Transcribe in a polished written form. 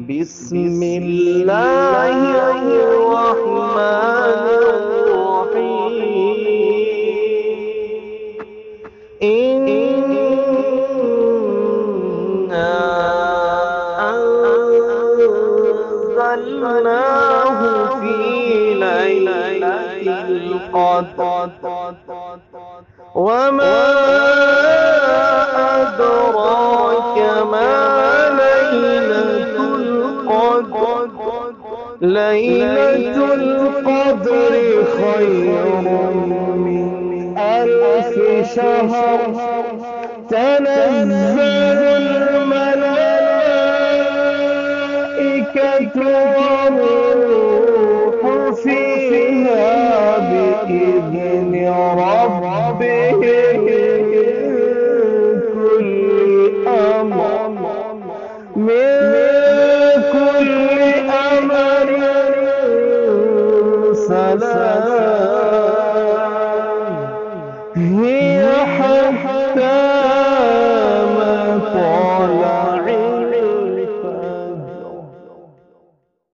بسم الله الرحمن الرحيم إنا أنزلناه في ليلة القدر وما أدراك ما ليلة القدر ليلة القدر خير من 1000 شهر تنزل الملائكة والروح فيها بإذن ربهم من كل أمر سلام هي حتى